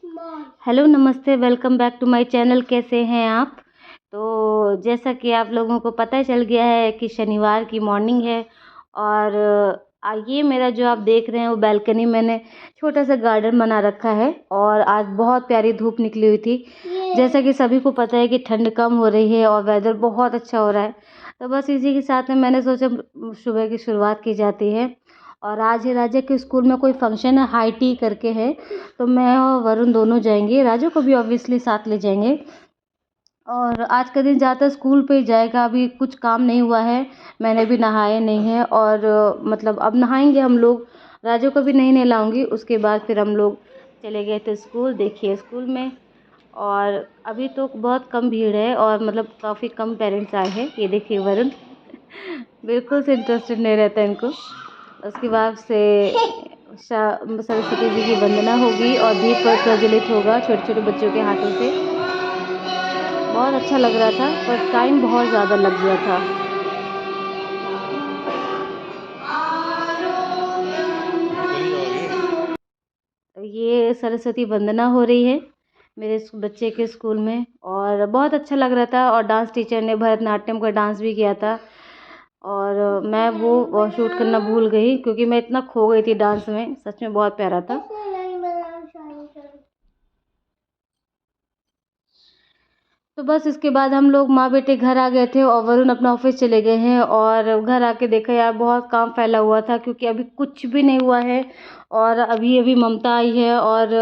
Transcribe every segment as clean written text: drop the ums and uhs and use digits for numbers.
Hello नमस्ते, welcome back to my channel. कैसे हैं आप? तो जैसा कि आप लोगों को पता चल गया है कि शनिवार की मॉर्निंग है और ये मेरा जो आप देख रहे हैं वो बालकनी मैंने छोटा सा गार्डन बना रखा है। और आज बहुत प्यारी धूप निकली हुई थी। जैसा कि सभी को पता है कि ठंड कम हो रही है और वेदर बहुत अच्छा हो रहा है, तो बस इसी के साथ में मैंने सोचा सुबह की शुरुआत की जाती है। और आज ही राजा के स्कूल में कोई फंक्शन है, हाई टी करके है, तो मैं और वरुण दोनों जाएंगे। राजू को भी ऑब्वियसली साथ ले जाएंगे। और आज का दिन ज़्यादातर स्कूल पे ही जाएगा। अभी कुछ काम नहीं हुआ है, मैंने भी नहाया नहीं है और मतलब अब नहाएंगे हम लोग। राजू को भी नहीं नहलाऊंगी, उसके बाद फिर हम लोग चले गए थे स्कूल। देखिए स्कूल में और अभी तो बहुत कम भीड़ है और मतलब काफ़ी कम पेरेंट्स आए हैं। ये देखिए वरुण बिल्कुल से इंटरेस्टेड नहीं रहता इनको। उसके बाद से सरस्वती जी की वंदना होगी और दीप प्रज्वलित होगा छोटे छोटे बच्चों के हाथों से। बहुत अच्छा लग रहा था पर टाइम बहुत ज़्यादा लग गया था। ये सरस्वती वंदना हो रही है मेरे बच्चे के स्कूल में और बहुत अच्छा लग रहा था। और डांस टीचर ने भरतनाट्यम का डांस भी किया था और मैं वो शूट करना भूल गई क्योंकि मैं इतना खो गई थी डांस में। सच में बहुत प्यारा था। तो बस इसके बाद हम लोग माँ बेटे घर आ गए थे और वरुण अपना ऑफिस चले गए हैं। और घर आके देखा यार बहुत काम फैला हुआ था क्योंकि अभी कुछ भी नहीं हुआ है। और अभी अभी ममता आई है और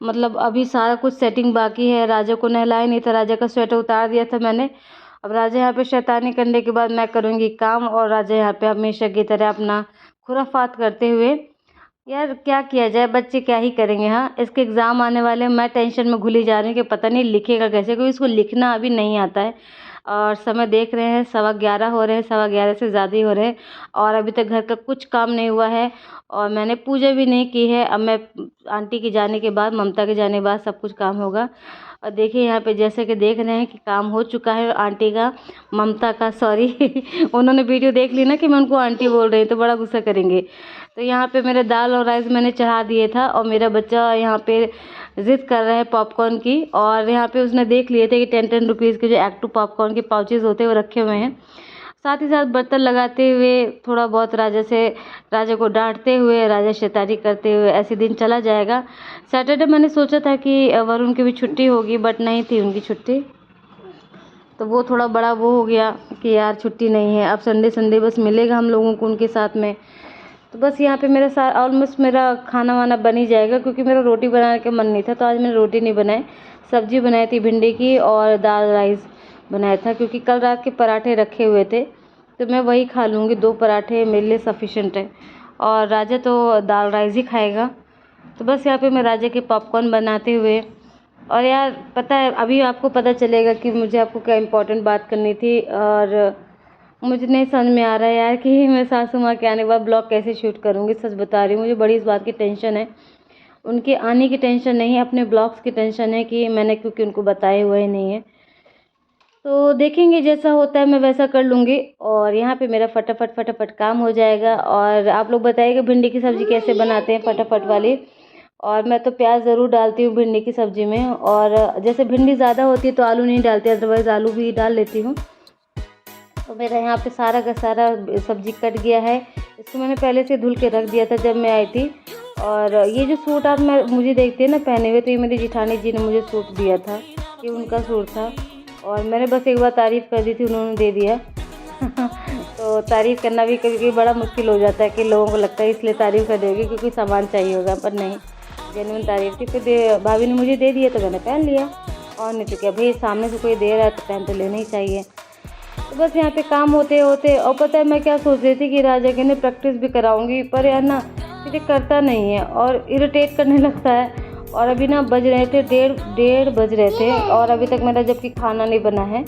मतलब अभी सारा कुछ सेटिंग बाकी है। राजा को नहलाया नहीं था, राजा का स्वेटर उतार दिया था मैंने। अब राजा यहाँ पे शैतानी करने के बाद मैं करूँगी काम और राजा यहाँ पे हमेशा की तरह अपना खुराफात करते हुए। यार क्या किया जाए, बच्चे क्या ही करेंगे। हाँ, इसके एग्ज़ाम आने वाले हैं, मैं टेंशन में घुली जा रही हूँ कि पता नहीं लिखेगा कैसे, क्योंकि इसको लिखना अभी नहीं आता है। और समय देख रहे हैं 11:15 हो रहे हैं, 11:15 से ज़्यादा ही हो रहे हैं और अभी तक घर का कुछ काम नहीं हुआ है। और मैंने पूजा भी नहीं की है। अब मैं आंटी के जाने के बाद, ममता के जाने के बाद सब कुछ काम होगा। और देखिए यहाँ पे जैसे कि देख रहे हैं कि काम हो चुका है आंटी का, ममता का, सॉरी उन्होंने वीडियो देख ली ना कि मैं उनको आंटी बोल रही हूँ तो बड़ा गुस्सा करेंगे। तो यहाँ पे मेरे दाल और राइस मैंने चढ़ा दिए था और मेरा बच्चा यहाँ पे ज़िद कर रहा है पॉपकॉर्न की। और यहाँ पे उसने देख लिए थे कि 10-10 रुपीज़ के जो एक्टू पॉपकॉर्न के पाउचेज़ होते हैं वो रखे हुए हैं। साथ ही साथ बर्तन लगाते हुए थोड़ा बहुत राजा को डांटते हुए, राजा शैतानी करते हुए ऐसे दिन चला जाएगा। सैटरडे मैंने सोचा था कि वरुण की भी छुट्टी होगी बट नहीं थी उनकी छुट्टी, तो वो थोड़ा बड़ा वो हो गया कि यार छुट्टी नहीं है। अब संडे संडे बस मिलेगा हम लोगों को उनके साथ में। तो बस यहाँ पे मेरा ऑलमोस्ट मेरा खाना वाना बन ही जाएगा क्योंकि मेरा रोटी बनाने का मन नहीं था, तो आज मैंने रोटी नहीं बनाई। सब्जी बनाई थी भिंडी की और दाल राइस बनाया था क्योंकि कल रात के पराठे रखे हुए थे, तो मैं वही खा लूँगी। 2 पराठे मेरे लिए सफिशेंट है और राजा तो दाल राइस ही खाएगा। तो बस यहाँ पे मैं राजा के पॉपकॉर्न बनाते हुए। और यार पता है अभी आपको पता चलेगा कि मुझे आपको क्या इम्पोर्टेंट बात करनी थी और मुझे नहीं समझ में आ रहा है यार कि मैं सासू माँ के आने के बाद ब्लॉग कैसे शूट करूँगी। सच बता रही हूँ, मुझे बड़ी इस बात की टेंशन है। उनके आने की टेंशन नहीं है, अपने ब्लॉग्स की टेंशन है कि मैंने क्योंकि उनको बताया हुआ ही नहीं है। तो देखेंगे जैसा होता है मैं वैसा कर लूँगी। और यहाँ पे मेरा फटाफट फटाफट काम हो जाएगा। और आप लोग बताइएगा भिंडी की सब्ज़ी कैसे बनाते हैं फटाफट वाली। और मैं तो प्याज ज़रूर डालती हूँ भिंडी की सब्ज़ी में, और जैसे भिंडी ज़्यादा होती है तो आलू नहीं डालती, अदरवाइज़ आलू भी डाल लेती हूँ। तो मेरा यहाँ पे सारा का सारा सब्जी कट गया है। इसको मैंने पहले से धुल के रख दिया था जब मैं आई थी। और ये जो सूट आप मुझे देखते हैं ना पहने हुए, तो ये मेरी जिठानी जी ने मुझे सूट दिया था, ये उनका सूट था। और मैंने बस एक बार तारीफ़ कर दी थी, उन्होंने दे दिया तो तारीफ़ करना भी कभी कभी बड़ा मुश्किल हो जाता है कि लोगों को लगता है इसलिए तारीफ़ कर देगी क्योंकि सामान चाहिए होगा, पर नहीं, जेन्युइन तारीफ़ थी। फिर भाभी ने मुझे दे दिया तो मैंने पहन लिया। और नहीं तो क्या भाई, सामने से कोई दे रहा है तो पहन तो लेना ही चाहिए। तो बस यहाँ पे काम होते होते, और पता है मैं क्या सोच रही थी कि राजा के ने प्रैक्टिस भी कराऊंगी, पर यार ना मुझे करता नहीं है और इरिटेट करने लगता है। और अभी ना बज रहे थे डेढ़ बज रहे थे और अभी तक मेरा जबकि खाना नहीं बना है।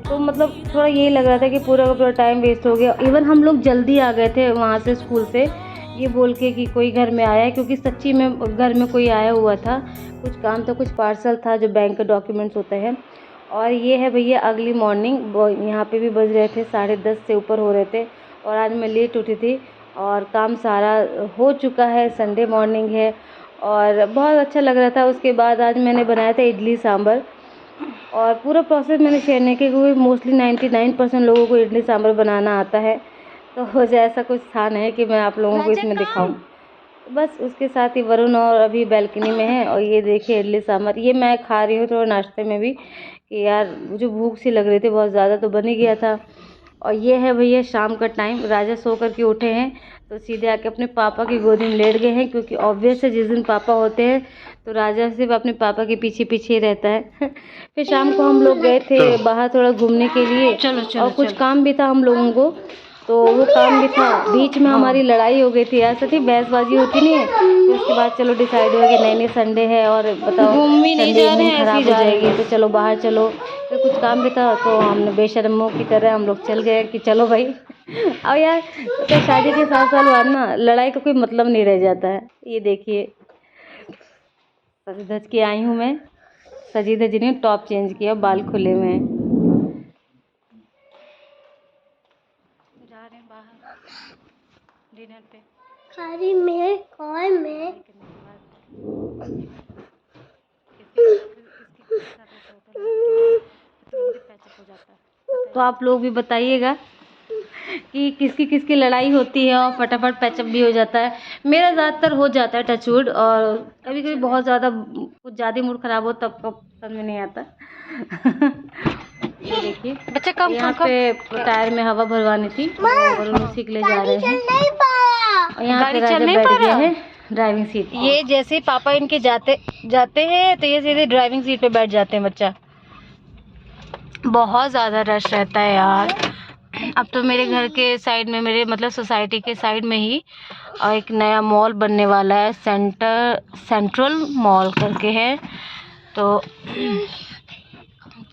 तो मतलब थोड़ा यही लग रहा था कि पूरा का पूरा टाइम वेस्ट हो गया। इवन हम लोग जल्दी आ गए थे वहाँ से स्कूल से, ये बोल के कि कोई घर में आया है, क्योंकि सच्ची में घर में कोई आया हुआ था, कुछ काम था, कुछ पार्सल था जो बैंक के डॉक्यूमेंट्स होते हैं। और ये है भैया अगली मॉर्निंग, यहाँ पे भी बज रहे थे 10:30 से ऊपर हो रहे थे। और आज मैं लेट उठी थी और काम सारा हो चुका है, संडे मॉर्निंग है और बहुत अच्छा लग रहा था। उसके बाद आज मैंने बनाया था इडली सांभर, और पूरा प्रोसेस मैंने शेयर नहीं किया क्योंकि मोस्टली 99% लोगों को इडली सांभर बनाना आता है, तो हो जाए ऐसा कुछ था नहीं कि मैं आप लोगों को इसमें दिखाऊं। बस उसके साथ ही वरुण और अभी बैल्कनी में है, और ये देखिए इडली सांभर ये मैं खा रही हूँ थोड़ा नाश्ते में भी, कि यार मुझे भूख सी लग रही थी बहुत ज़्यादा, तो बन ही गया था। और ये है भैया शाम का टाइम, राजा सो कर के उठे हैं तो सीधे आके अपने पापा की गोदी में लेट गए हैं, क्योंकि ऑब्वियस है जिस दिन पापा होते हैं तो राजा सिर्फ अपने पापा के पीछे पीछे ही रहता है। फिर शाम को हम लोग गए थे बाहर थोड़ा घूमने के लिए, और कुछ काम भी था हम लोगों को, तो वो काम भी था। बीच में हमारी लड़ाई हो गई थी यार, सच्ची बहसबाजी होती नहीं है। तो उसके बाद चलो डिसाइड हुआ कि नहीं संडे है और बताओ संडे इवनिंग खराब हो जाएगी, तो चलो बाहर चलो। फिर कुछ काम भी था तो हमने बेशर्मों की तरह हम लोग चल गए कि चलो भाई। और यार तो शादी के 7 साल बाद ना लड़ाई का कोई मतलब नहीं रह जाता है। ये देखिए सज धज के आई हूँ मैं, सजी धजी ने टॉप चेंज किया, बाल खुले हुए हैं, जा रहे हैं बाहर डिनर पे। खाली में कॉल में तो आप लोग भी बताइएगा कि किसकी किसकी लड़ाई होती है और फटाफट पैचअप भी हो जाता है। मेरा ज़्यादातर हो जाता है टचवुड, और कभी कभी बहुत ज़्यादा कुछ ज़्यादा मूड ख़राब हो तब तो समझ में नहीं आता। ये देखिए बच्चा कम यहाँ पे टायर में हवा भरवानी थी और उसी के लिए जा रहे हैं, और यहाँ पे राजा बैठ गया है ड्राइविंग सीट। ये जैसे ही पापा इनके जाते हैं तो ये सीधे ड्राइविंग सीट पे बैठ जाते हैं बच्चा। बहुत ज़्यादा रश रहता है यार। अब तो मेरे घर के साइड में, मेरे मतलब सोसाइटी के साइड में ही एक नया मॉल बनने वाला है, सेंट्रल मॉल करके है, तो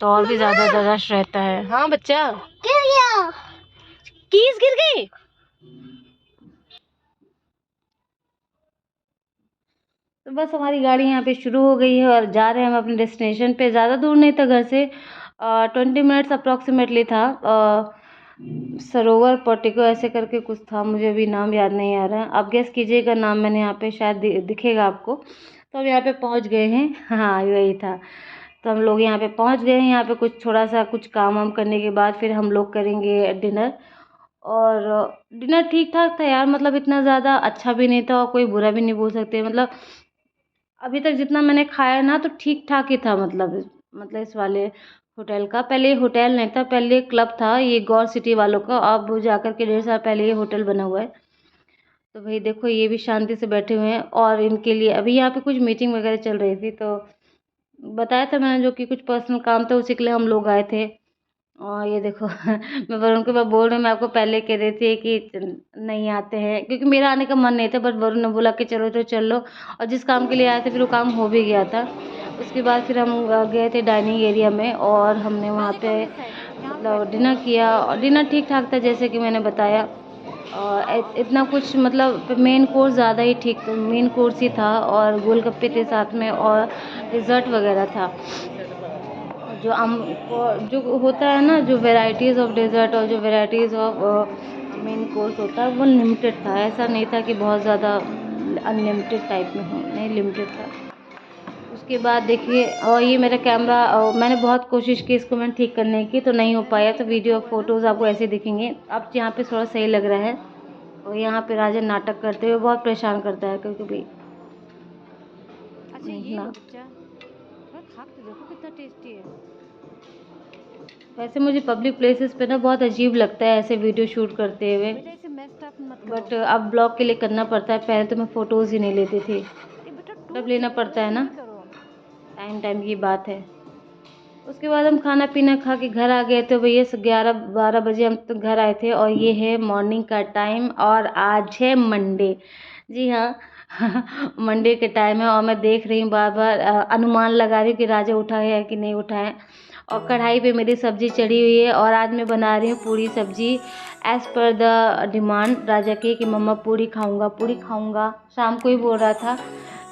और भी ज़्यादा रश रहता है। हाँ बच्चा गिर गया, कीज गिर गई। तो बस हमारी गाड़ी यहाँ पे शुरू हो गई है और जा रहे हैं हम अपने डेस्टिनेशन पे। ज़्यादा दूर नहीं था घर से, 20 मिनट्स अप्रॉक्सीमेटली था। सरोवर पोर्टिको ऐसे करके कुछ था, मुझे अभी नाम याद नहीं आ रहा है, आप गेस कीजिएगा नाम, मैंने यहाँ पे शायद दिखेगा आपको। तो हम यहाँ पे पहुँच गए हैं, हाँ यही था। तो हम लोग यहाँ पे पहुँच गए हैं, यहाँ पे कुछ थोड़ा सा कुछ काम वाम करने के बाद फिर हम लोग करेंगे डिनर। और डिनर ठीक ठाक था यार, मतलब इतना ज़्यादा अच्छा भी नहीं था और कोई बुरा भी नहीं बोल सकते। मतलब अभी तक जितना मैंने खाया ना तो ठीक ठाक ही था, मतलब इस वाले होटल का। पहले ये होटल नहीं था, पहले क्लब था ये गौर सिटी वालों का, अब वो जाकर के 1.5 साल पहले ये होटल बना हुआ है। तो भाई देखो ये भी शांति से बैठे हुए हैं, और इनके लिए अभी यहाँ पे कुछ मीटिंग वगैरह चल रही थी, तो बताया था मैंने जो कि कुछ पर्सनल काम था उसी के लिए हम लोग आए थे। और ये देखो मैं वरुण को मैं बोल रही हूँ, मैं आपको पहले कह रही थी कि नहीं आते हैं, क्योंकि मेरा आने का मन नहीं था, बट वरुण ने बोला कि चलो तो चलो, और जिस काम के लिए आए थे फिर वो काम हो भी गया था। उसके बाद फिर हम गए थे डाइनिंग एरिया में, और हमने वहाँ पे मतलब डिनर किया, और डिनर ठीक ठाक था जैसे कि मैंने बताया। और इतना कुछ मतलब मेन कोर्स ज़्यादा ही ठीक, मेन कोर्स ही था, और गोलगप्पे थे साथ में, और डिज़र्ट वगैरह था। जो होता है ना, जो वेराइटीज़ ऑफ डेज़र्ट और जो वेराइटीज़ ऑफ मेन कोर्स होता है वो लिमिटेड था, ऐसा नहीं था कि बहुत ज़्यादा अनलिमिटेड टाइप में हो, नहीं लिमिटेड था। उसके बाद देखिए, और ये मेरा कैमरा, मैंने बहुत कोशिश की इसको मैं ठीक करने की, तो नहीं हो पाया, तो वीडियो फ़ोटोज़ आपको ऐसे दिखेंगे। अब यहाँ पे थोड़ा सही लग रहा है, और यहाँ पे राजा नाटक करते हुए बहुत परेशान करता है कभी कभी। अच्छा ये बच्चा खा के देखो कितना टेस्टी है। वैसे मुझे पब्लिक प्लेसेस पे ना बहुत अजीब लगता है ऐसे वीडियो शूट करते हुए, बट अब ब्लॉग के लिए करना पड़ता है। पहले तो मैं फ़ोटोज़ ही नहीं लेती थी, तब लेना पड़ता है ना, टाइम की बात है। उसके बाद हम खाना पीना खा के घर आ गए थे भैया, 11-12 बजे हम तो घर आए थे, और ये है मॉर्निंग का टाइम, और आज है मंडे। जी हाँ मंडे के टाइम है, और मैं देख रही हूँ बार बार अनुमान लगा रही हूँ कि राजा उठा है कि नहीं उठा है। और कढ़ाई पे मेरी सब्ज़ी चढ़ी हुई है, और आज मैं बना रही हूँ पूरी सब्ज़ी एज़ पर द डिमांड राजा की, कि मम्मा पूरी खाऊंगा। शाम को ही बोल रहा था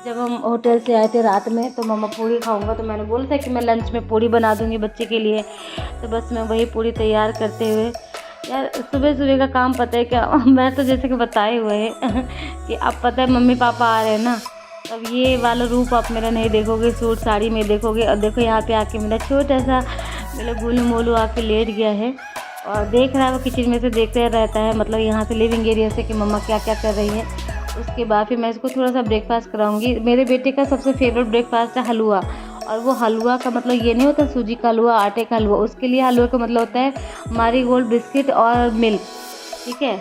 जब हम होटल से आए थे रात में, तो मम्मा पूरी खाऊंगा, तो मैंने बोला था कि मैं लंच में पूरी बना दूंगी बच्चे के लिए। तो बस मैं वही पूरी तैयार करते हुए, यार सुबह सुबह का काम पता है क्या मैं तो जैसे कि बताए हुए हैं कि अब पता है मम्मी पापा आ रहे हैं ना, अब ये वाला रूप आप मेरा नहीं देखोगे, सूट साड़ी में देखोगे। और देखो यहाँ पे आके मेरा छोटा सा मेरा गोलू मोलू आके लेट गया है और देख रहा है, वो किचन में से देखते रहता है, मतलब यहाँ से लिविंग एरिया से कि मम्मा क्या क्या कर रही है। उसके बाद फिर मैं इसको थोड़ा सा ब्रेकफास्ट कराऊंगी। मेरे बेटे का सबसे फेवरेट ब्रेकफास्ट है हलवा, और वो हलवा का मतलब ये नहीं होता सूजी का हलवा, आटे का हलवा। उसके लिए हलवा का मतलब होता है मारीगोल्ड बिस्किट और मिल्क, ठीक है।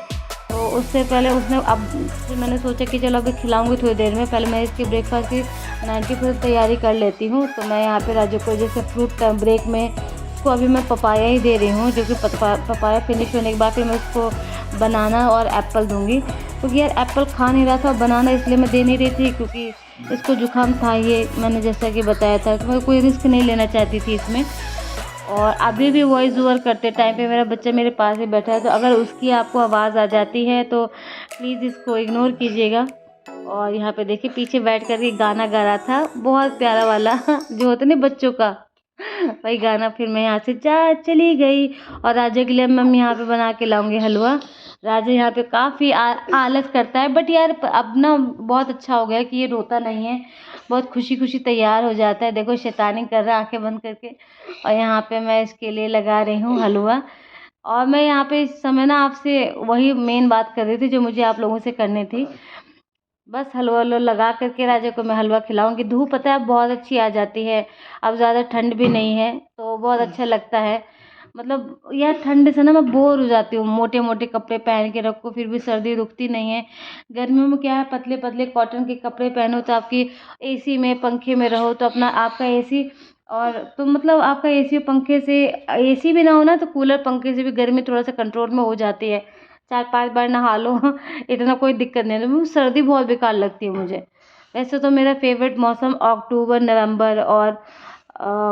तो उससे पहले उसने अब फिर मैंने सोचा कि चलो अभी खिलाऊंगी थोड़ी देर में, पहले मैं इसकी ब्रेकफास्ट की 90% तैयारी कर लेती हूँ। तो मैं यहाँ पे राजू को जैसे फ्रूट ब्रेक में उसको अभी मैं पपाया ही दे रही हूँ, जो कि पपाया फिनिश होने के बाद फिर मैं उसको बनाना और एप्पल दूँगी, क्योंकि यार एप्पल खा नहीं रहा था। बनाना इसलिए मैं दे नहीं रही थी क्योंकि इसको जुकाम था, ये मैंने जैसा कि बताया था, तो मैं कोई रिस्क नहीं लेना चाहती थी इसमें। और अभी भी वॉइस ओवर करते टाइम पे मेरा बच्चा मेरे पास ही बैठा है, तो अगर उसकी आपको आवाज़ आ जाती है तो प्लीज़ इसको इग्नोर कीजिएगा। और यहाँ पे देखिए पीछे बैठ कर के गाना गा रहा था, बहुत प्यारा वाला जो होता नहीं बच्चों का, वही गाना। फिर मैं यहाँ से चली गई और राजा के लिए मैं यहाँ पे बना के लाऊंगी हलवा। राजा यहाँ पे काफ़ी आलस करता है, बट यार अब ना बहुत अच्छा हो गया कि ये रोता नहीं है, बहुत खुशी खुशी तैयार हो जाता है। देखो शैतानी कर रहा है आंखें बंद करके। और यहाँ पे मैं इसके लिए लगा रही हूँ हलवा। और मैं यहाँ पे इस समय ना आपसे वही मेन बात कर रही थी जो मुझे आप लोगों से करनी थी। बस हलवा वलवा लगा करके राजा को मैं हलवा खिलाऊंगी। धूप पता है अब बहुत अच्छी आ जाती है, अब ज़्यादा ठंड भी नहीं है, तो बहुत अच्छा लगता है। मतलब यार ठंड से ना मैं बोर हो जाती हूँ, मोटे मोटे कपड़े पहन के रखो फिर भी सर्दी रुकती नहीं है। गर्मियों में क्या है, पतले पतले कॉटन के कपड़े पहनो तो आपकी एसी में पंखे में रहो तो अपना आपका एसी, और तो मतलब आपका एसी पंखे से, एसी भी ना हो ना तो कूलर पंखे से भी गर्मी थोड़ा सा कंट्रोल में हो जाती है। 4-5 बार नहा लो इतना कोई दिक्कत नहीं है। सर्दी बहुत बेकार लगती है मुझे। वैसे तो मेरा फेवरेट मौसम अक्टूबर नवंबर और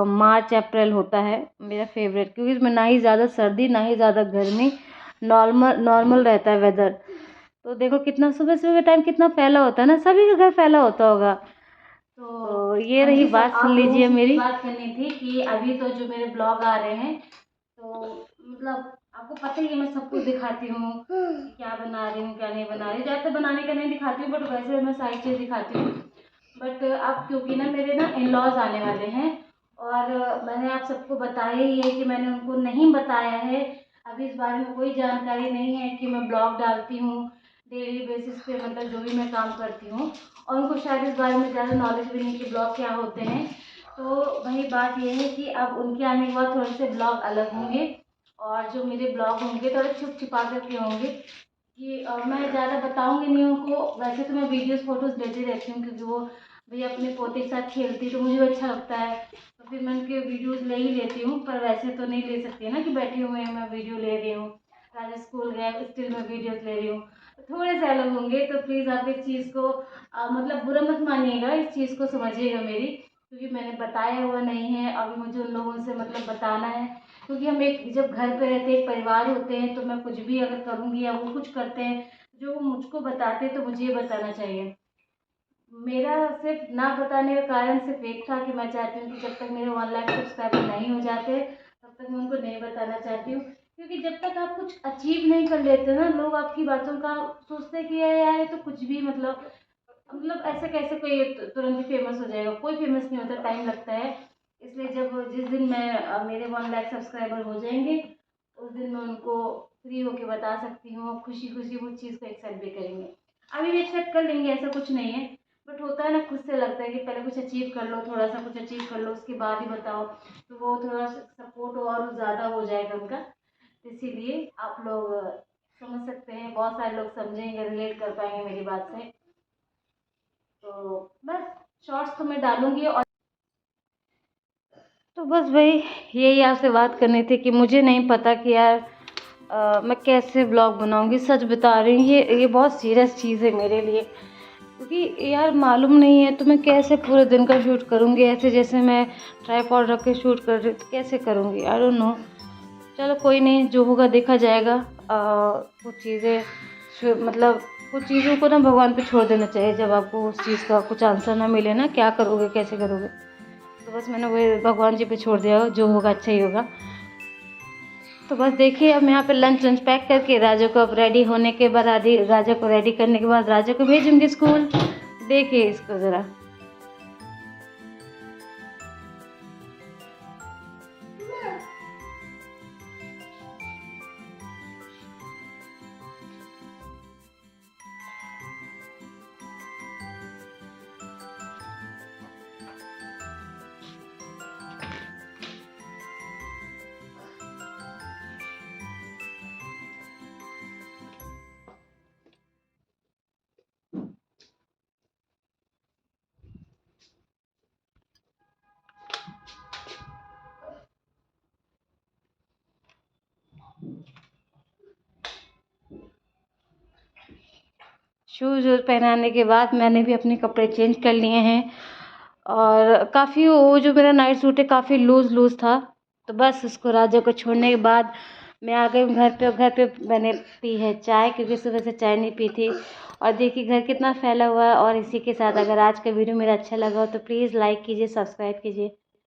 मार्च अप्रैल होता है मेरा फेवरेट, क्योंकि इसमें ना ही ज़्यादा सर्दी ना ही ज़्यादा गर्मी, नॉर्मल नॉर्मल रहता है वेदर। तो देखो कितना सुबह सुबह के टाइम कितना फैला होता है ना, सभी के घर फैला होता होगा। तो ये रही बात, सुन लीजिए मेरी बात करनी थी कि अभी तो जो मेरे ब्लॉग आ रहे हैं, तो मतलब आपको पता ही है मैं सब कुछ दिखाती हूँ कि क्या बना रही हूँ क्या नहीं बना रही। ज़्यादातर बनाने का नहीं दिखाती हूँ, बट वैसे मैं सारी चीज़ दिखाती हूँ। बट अब क्योंकि ना मेरे ना इन लॉज आने वाले हैं, और मैंने आप सबको बताया ही है कि मैंने उनको नहीं बताया है, अभी इस बारे में कोई जानकारी नहीं है कि मैं ब्लॉग डालती हूँ डेली बेसिस पे, मतलब जो भी मैं काम करती हूँ। और उनको शायद इस बारे में ज़्यादा नॉलेज भी नहीं कि ब्लॉग क्या होते हैं। तो वही बात ये है कि अब उनके आने के बाद थोड़े से ब्लॉग अलग होंगे, और जो मेरे ब्लॉग होंगे थोड़े छुप छिपा करके होंगे कि मैं ज़्यादा बताऊंगी नहीं उनको। वैसे तो मैं वीडियोस फोटोज़ लेती रहती हूँ, क्योंकि वो भी अपने पोते के साथ खेलती तो मुझे अच्छा लगता है, तो फिर मैं उनके वीडियोस ले ही लेती हूँ। पर वैसे तो नहीं ले सकती ना कि बैठी हुए हैं मैं वीडियो ले रही हूँ, राजा स्कूल गए स्टिल मैं वीडियोस ले रही हूँ, तो थोड़े से अलग होंगे। तो प्लीज़ आप इस चीज़ को मतलब बुरा मत मानिएगा, इस चीज़ को समझिएगा मेरी, क्योंकि मैंने बताया हुआ नहीं है। अभी मुझे उन लोगों से मतलब बताना है, क्योंकि हम एक जब घर पे रहते हैं एक परिवार होते हैं, तो मैं कुछ भी अगर करूँगी या वो कुछ करते हैं जो वो मुझको बताते हैं तो मुझे ये बताना चाहिए। मेरा सिर्फ ना बताने का कारण सिर्फ एक था कि मैं चाहती हूँ कि जब तक मेरे 1 लाख सब्सक्राइबर नहीं हो जाते तब तक मैं उनको नहीं बताना चाहती हूँ। क्योंकि जब तक आप कुछ अचीव नहीं कर लेते ना, लोग आपकी बातों का सोचते हैं कि यार ये तो कुछ भी मतलब ऐसे कैसे कोई तुरंत ही फेमस हो जाएगा। कोई फेमस नहीं होता, टाइम लगता है। इसलिए जब जिस दिन मैं मेरे 1 लाख सब्सक्राइबर हो जाएंगे उस दिन मैं उनको फ्री होके बता सकती हूँ, खुशी खुशी वो चीज़ को एक्सेप्ट भी करेंगे। अभी भी एक्सेप्ट कर लेंगे, ऐसा कुछ नहीं है, बट होता है ना खुद से लगता है कि पहले कुछ अचीव कर लो, थोड़ा सा कुछ अचीव कर लो उसके बाद ही बताओ, तो वो थोड़ा सपोर्ट और ज़्यादा हो जाएगा उनका। इसीलिए आप लोग समझ सकते हैं, बहुत सारे लोग समझेंगे, रिलेट कर पाएंगे मेरी बात से। तो बस शॉर्ट्स तो मैं डालूंगी। और तो बस भाई यही आपसे बात करनी थी कि मुझे नहीं पता कि यार मैं कैसे ब्लॉग बनाऊंगी। सच बता रही हूँ, ये बहुत सीरियस चीज़ है मेरे लिए, क्योंकि यार मालूम नहीं है तो मैं कैसे पूरे दिन का शूट करूँगी। ऐसे जैसे मैं ट्राइपॉड रख के शूट कर रही तो कैसे करूँगी, आई डोंट नो। चलो कोई नहीं, जो होगा देखा जाएगा। कुछ चीज़ें मतलब कुछ चीज़ों को ना भगवान पे छोड़ देना चाहिए, जब आपको उस चीज़ का कुछ आंसर ना मिले ना क्या करोगे कैसे करोगे, तो बस मैंने वो भगवान जी पे छोड़ दिया, जो होगा अच्छा ही होगा। तो बस देखिए अब मैं यहाँ पे लंच पैक करके राजा को अब रेडी होने के बाद राजा को रेडी करने के बाद राजा को भेजूँगी स्कूल। देखिए इसको ज़रा। शूज़ वूज़ पहनाने के बाद मैंने भी अपने कपड़े चेंज कर लिए हैं और काफ़ी वो जो मेरा नाइट सूट है काफ़ी लूज़ था। तो बस उसको राजा को छोड़ने के बाद मैं आ गई हूँ घर पे। और घर पे मैंने पी है चाय, क्योंकि सुबह से चाय नहीं पी थी। और देखिए घर कितना फैला हुआ है। और इसी के साथ अगर आज का वीडियो मेरा अच्छा लगा हो तो प्लीज़ लाइक कीजिए, सब्सक्राइब कीजिए।